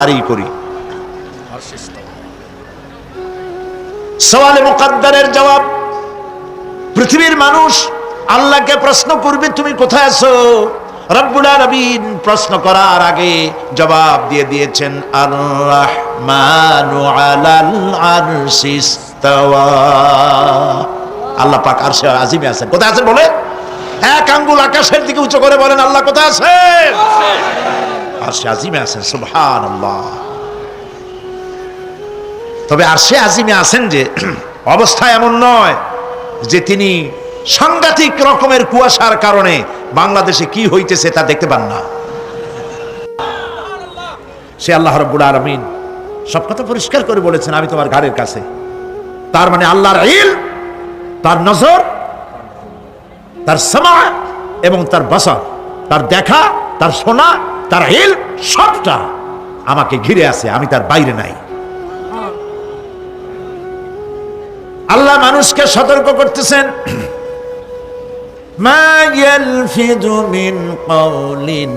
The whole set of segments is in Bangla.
করি। সওয়ালে মুকদ্দারের জবাব, পৃথিবীর মানুষ আল্লাহকে প্রশ্ন করবে তুমি কোথায় আছো। রব্বুল আলামিন প্রশ্ন করার আগে জবাব দিয়ে দিয়েছেন, আর রাহমানু আলাল আরশি ইস্তাওয়া। আল্লাহ পাক আরশে আজিমে আছেন। কোথায় আছেন বলে? এক আঙ্গুল আকাশের দিকে উঁচু করে বলেন, আল্লাহ কোথায় আছেন? আরশে আজিমে আছেন। সুবহানাল্লাহ। তবে আরশে আজিমে আছেন যে অবস্থা এমন নয় যে তিনি সাংঘাতিক রকমের কুয়াশার কারণে বাংলাদেশে কি হইতেছে তা দেখতে পান না। সে আল্লাহ রাব্বুল আলামিন সব কথা পরিষ্কার করে বলেছেন, আমি তোমার ঘাড়ের কাছে। তার মানে আল্লাহর ইলম, তার নজর, তার সামা এবং তার বসর, তার দেখা, তার শোনা, তার ইলম সবটা আমাকে ঘিরে আছে, আমি তার বাইরে নাই। আল্লাহ মানুষকে সতর্ক করতেছেন, মা ইয়ালফিযু মিন কাওলিন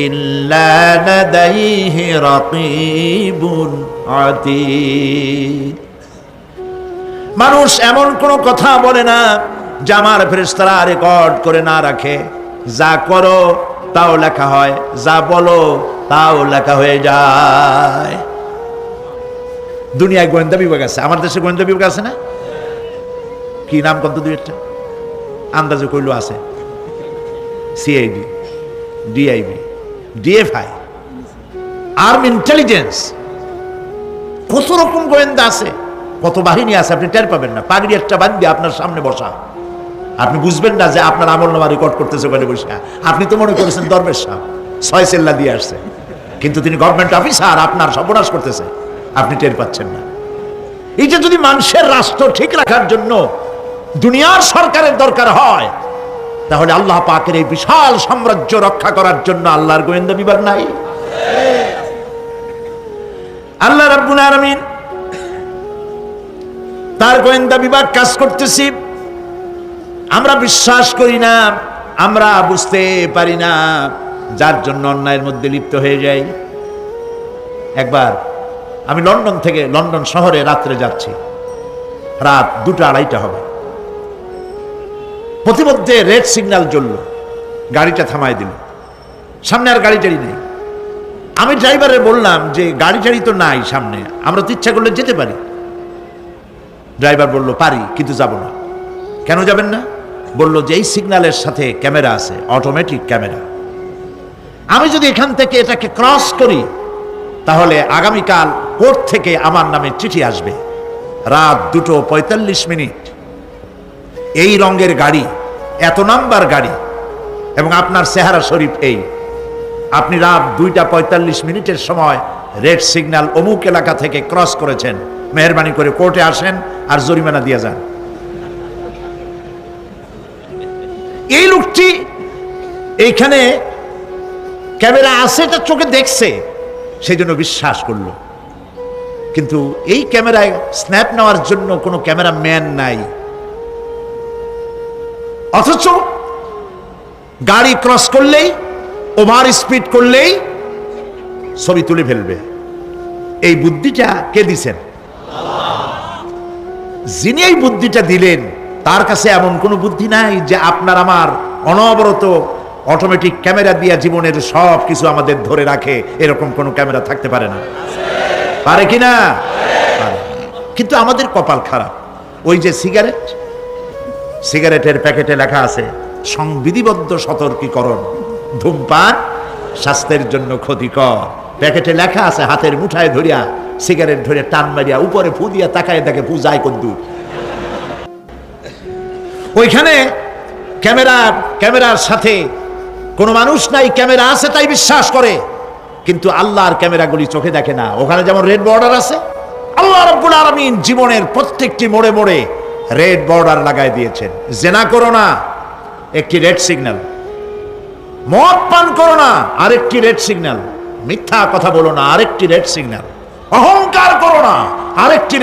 ইল্লা লাদাইহি রাকীবুন আতীদ। মানুষ এমন কোন কথা বলে না যা আমার ফেরেশতারা রেকর্ড করে না রাখে। যা করো তাও লেখা হয়, যা বলো তাও লেখা হয়ে যায়। দুনিয়ায় গোয়েন্দা বিভাগ আছে, আমার দেশে গোয়েন্দা বিভাগ আছে না? কি নাম কত দুই একটা আন্দাজে কইলো আছে। CID, DIB, DFI, army intelligence, কত রকম গোয়েন্দা আছে, কত বাহিনী আছে আপনি টের পাবেন না। পাগড়ি একটা বান্ধি আপনার সামনে বসা, আপনি বুঝবেন না যে আপনার আমলনামা রেকর্ড করতেছে বলে বসে। আপনি তো মনে করেছেন দরবেশ সাহেব 6 সেল্লা দিয়ে আসছে, কিন্তু তিনি গভর্নমেন্ট অফিসার, আপনার সর্বনাশ করতেছে, আপনি টের পাচ্ছেন না। এই যে যদি মানুষের রাষ্ট্র ঠিক রাখার জন্য দুনিয়ার সরকারের দরকার হয়, তাহলে আল্লাহ পাকের এই বিশাল সাম্রাজ্য রক্ষা করার জন্য আল্লাহর গোয়েন্দা বিভাগ নাই? আল্লাহ রাব্বুল আলামিন তার গোয়েন্দা বিভাগ কাজ করতেছি। আমরা বিশ্বাস করি না, আমরা বুঝতে পারি না, যার জন্য অন্যায়ের মধ্যে লিপ্ত হয়ে যাই। একবার আমি লন্ডন থেকে লন্ডন শহরে রাত্রে যাচ্ছি, রাত 2টা-2:30 হবে। প্রতিমধ্যে রেড সিগন্যাল জ্বলল, গাড়িটা থামায় দিল, সামনে আর গাড়ি টাড়ি নেই। আমি ড্রাইভারে বললাম যে গাড়ি টাড়ি তো নাই সামনে, আমরা তো ইচ্ছা করলে যেতে পারি। ড্রাইভার বলল পারি, কিন্তু যাব না। কেন যাবেন না? বলল যে এই সিগন্যালের সাথে ক্যামেরা আছে, অটোমেটিক ক্যামেরা। আমি যদি এখান থেকে এটাকে ক্রস করি তাহলে আগামীকাল কোর্ট থেকে আমার নামে চিঠি আসবে। রাত 2:45, এই রঙের গাড়ি, এত নাম্বার গাড়ি, এবং আপনার চেহারা শরীফ এই, আপনি রাত 2:45 সময় রেড সিগন্যাল অমুক এলাকা থেকে ক্রস করেছেন, মেহরবানি করে কোর্টে আসেন আর জরিমানা দিয়ে যান। এই লোকটি এইখানে ক্যামেরা আছে, এটা চোখে দেখছে, সেই জন্য বিশ্বাস করলো। কিন্তু এই ক্যামেরায় স্ন্যাপ নেওয়ার জন্য কোনো ক্যামেরা ম্যান নাই, অথচ গাড়ি ক্রস করলেই, ওভার স্পিড করলেই ছবি তুলে ফেলবে। এই বুদ্ধিটা কে দিছেন? যিনি এই বুদ্ধিটা দিলেন তার কাছে এমন কোনো বুদ্ধি নাই যে আপনার আমার অনবরত অটোমেটিক ক্যামেরা দিয়ে জীবনের সব কিছু আমাদের ধরে রাখে, এরকম কোনো ক্যামেরা থাকতে পারে না। পারে কিনা? কিন্তু আমাদের কপাল খারাপ। ওই যে সিগারেটের প্যাকেটে লেখা আছে সংবিধিবদ্ধ সতর্কীকরণ, ধূমপান স্বাস্থ্যের জন্য ক্ষতিকর। প্যাকেটে লেখা আছে, হাতের মুঠায় ধরিয়া সিগারেট ধরে টান মারিয়া উপরে ফু দিয়া তাকায় দেখে ফু যায় কদ্দুর। ওইখানে ক্যামেরার সাথে কোনো মানুষ নাই, ক্যামেরা আছে তাই বিশ্বাস করে, কিন্তু আল্লাহর ক্যামেরাগুলি চোখে দেখে না। ওখানে যেমন রেড বর্ডার আছে, আল্লাহ রাব্বুল আলামিন জীবনের প্রত্যেকটি মোড়ে মোড়ে রেড বর্ডার লাগাই দিয়েছেন। জেনা করো না, একটি রেড সিগন্যাল। মদ পান করো না, আরেকটি রেড সিগন্যাল। মিথ্যা কথা বলো না, আরেকটি রেড সিগন্যাল। অহংকার করো না, আরেকটি